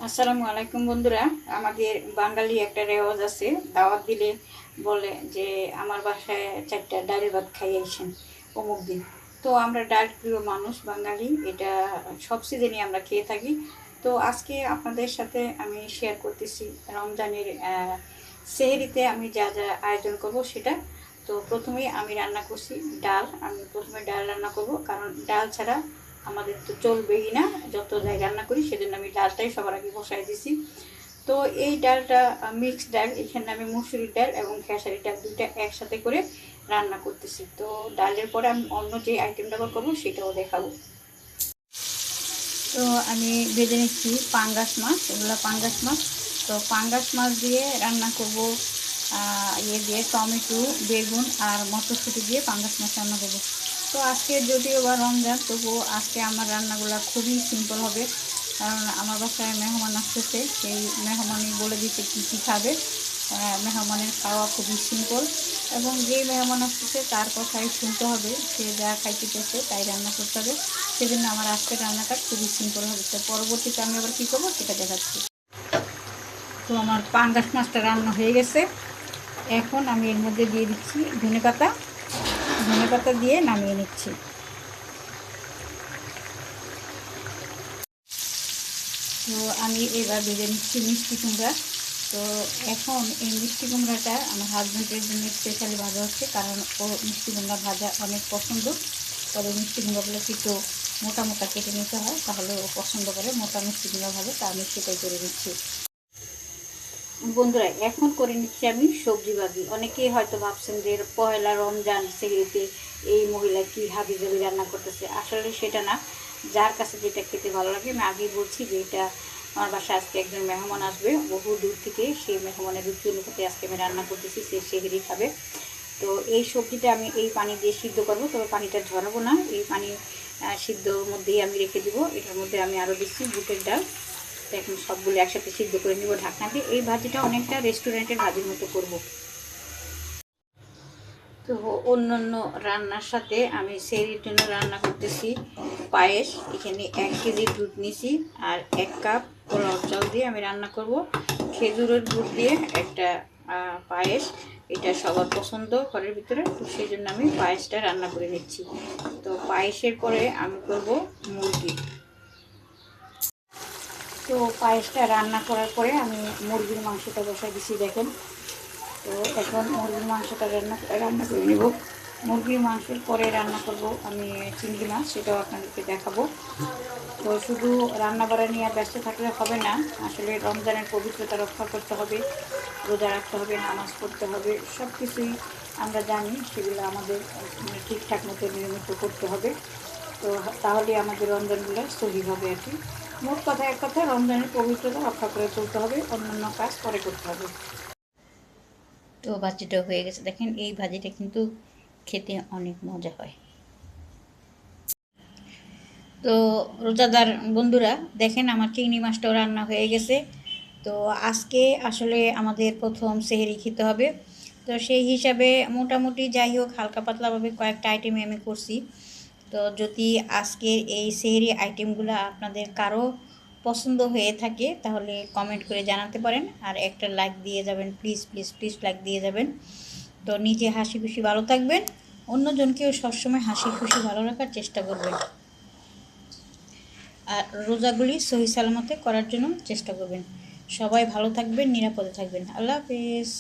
আসসালামু আলাইকুম বন্ধুরা। আমাদের বাঙালি একটা রেওয়াজ আছে, দাওয়াত দিলে বলে যে আমার বাসায় 4টা ডাল ভাত খাইয়েছেন অমুক দিন। তো আমরা ডাল প্রিয় মানুষ বাঙালি, এটা সব সিজনই আমরা খেয়ে থাকি। তো আজকে আপনাদের সাথে আমি শেয়ার করতেছি রমজানের সেহরিতে আমি যা যা আয়োজন করব সেটা। তো প্রথমেই আমি রান্না করছি ডাল। আমি প্রথমে ডাল রান্না করব, কারণ ডাল ছাড়া আমাদের তো চলবেই না। যত যাই রান্না করি সেজন্য আমি ডালটাই সবার আগে বসাই দিছি। তো এই ডালটা মিক্সড ডাল, এখানে আমি মুসুরির ডাল এবং খেসারি ডাল দুইটা একসাথে করে রান্না করতেছি। তো ডালের পরে আমি অন্য যে আইটেমটা করবো সেটাও দেখাবো। তো আমি ভেজে নিচ্ছি পাঙ্গাস মাছ, এগুলো পাঙ্গাস মাছ। তো পাঙ্গাস মাছ দিয়ে রান্না করব, ইয়ে দিয়ে টমেটো, বেগুন আর মটরশুঁটি দিয়ে পাঙ্গাস মাছ রান্না করব। তো আজকে যদিও বা রমজান, তবুও আজকে আমার রান্নাগুলো খুবই সিম্পল হবে, কারণ আমার বাসায় মেহমান আসতেছে। সেই মেহমানই বলে দিতে কী কী খাবে। মেহমানের খাওয়া খুবই সিম্পল, এবং যে মেহমান আসতেছে তার কথাই শুনতে হবে, সে যা খাইতে চাইছে তাই রান্না করতে হবে। সেজন্য আমার আজকের রান্নাটা খুবই সিম্পল হবে। তো পরবর্তীতে আমি আবার কী করবো সেটা দেখাচ্ছি। তো আমার পাঙ্গাস মাছটা রান্না হয়ে গেছে। এখন আমি এর মধ্যে দিয়ে দিচ্ছি ধনেপাতা। ধনেপাতা দিয়ে নামিয়ে নিচ্ছি। তো আমি এবার ভেজে নিচ্ছি মিষ্টি কুমড়া। তো এখন এই মিষ্টি কুমড়াটা আমার হাজব্যান্ডের জন্য স্পেশালি ভাজা হচ্ছে, কারণ ও মিষ্টি কুমড়া ভাজা অনেক পছন্দ। তবে মিষ্টি কুমড়াগুলোকে একটু মোটা মোটা কেটে নিতে হয়, তাহলে ও পছন্দ করে মোটা মিষ্টি কুমড়া ভাজা। তা আমি সেটাই করে দিচ্ছি। বন্ধুরা, এখন করে নিচ্ছি আমি সবজি ভাজি। অনেকেই হয়তো ভাবছেন যে পয়লা রমজান সেগুলিতে এই মহিলা কি হাবি জাবি রান্না করতেছে। আসলে সেটা না, যার কাছে যেটা খেতে ভালো লাগে। আমি আগেই বলছি যে এটা আমার বাসায় আজকে একজন মেহমান আসবে বহু দূর থেকে, সেই মেহমানের রুচি অনুপাতে আজকে আমি রান্না করতেছি, সে সেহেরি খাবে। তো এই সবজিটা আমি এই পানি দিয়ে সিদ্ধ করবো, তবে পানিটা ঝরাবো না। এই পানি সিদ্ধর মধ্যেই আমি রেখে দিব। এটার মধ্যে আমি আরও দিচ্ছি বুটের ডাল। এখন সবগুলো একসাথে সিদ্ধ করে নিব ঢাকনা দিয়ে। এই ভাজিটা অনেকটা রেস্টুরেন্টের ভাজির মতো করব। তো অন্যান্য রান্নার সাথে আমি সেহরির জন্য রান্না করতেছি পায়েস। এখানে 1 কেজি দুধ নিছি আর 1 কাপ পোলাও চাল দিয়ে আমি রান্না করব খেজুরের গুড় দিয়ে একটা পায়েস। এটা সবার পছন্দ ঘরের ভিতরে, তো সেই জন্য আমি পায়েসটা রান্না করে নিচ্ছি। তো পায়েসের পরে আমি করব মুরগি। তো পায়েসটা রান্না করার পরে আমি মুরগির মাংসটা বসাই দিছি, দেখেন। তো এখন মুরগির মাংসটা রান্না করে নেব। মুরগির মাংসের পরে রান্না করব আমি চিংড়ি মাছ, সেটাও আপনাদেরকে দেখাবো। তো শুধু রান্না বাড়া নিয়ে ব্যস্ত থাকলে হবে না, আসলে রমজানের পবিত্রতা রক্ষা করতে হবে, রোজা রাখতে হবে, নামাজ পড়তে হবে। সব কিছুই আমরা জানি, সেগুলো আমাদের ঠিকঠাক মতো নিয়মিত করতে হবে। তো তাহলে আমাদের রমজানগুলো সহি হবে আর কি। মোট কথা, এক কথা, রমজানের পবিত্রতা রক্ষা করে চলতে হবে, অন্যান্য কাজ পরে করতে হবে। তো ভাজিটা হয়ে গেছে, দেখেন। এই ভাজিটা কিন্তু খেতে অনেক মজা হয়। তো রোজাদার বন্ধুরা, দেখেন আমার চিংড়ি মাছটাও রান্না হয়ে গেছে। তো আজকে আসলে আমাদের প্রথম সেহরি খেতে হবে। তো সেই হিসাবে মোটামুটি যাই হোক হালকা পাতলাভাবে কয়েকটা আইটেমে আমি করছি। তো যদি আজকের এই সেহরি আইটেমগুলো আপনাদের কারো পছন্দ হয়ে থাকে, তাহলে কমেন্ট করে জানাতে পারেন। আর একটা লাইক দিয়ে যাবেন, প্লিজ প্লিজ প্লিজ লাইক দিয়ে যাবেন। তো নিজে হাসি খুশি ভালো থাকবেন, অন্যজনকেও সবসময় হাসি খুশি ভালো রাখার চেষ্টা করবেন। আর রোজাগুলি সহি সালামতে করার জন্য চেষ্টা করবেন। সবাই ভালো থাকবেন, নিরাপদে থাকবেন। আল্লাহ হাফেজ।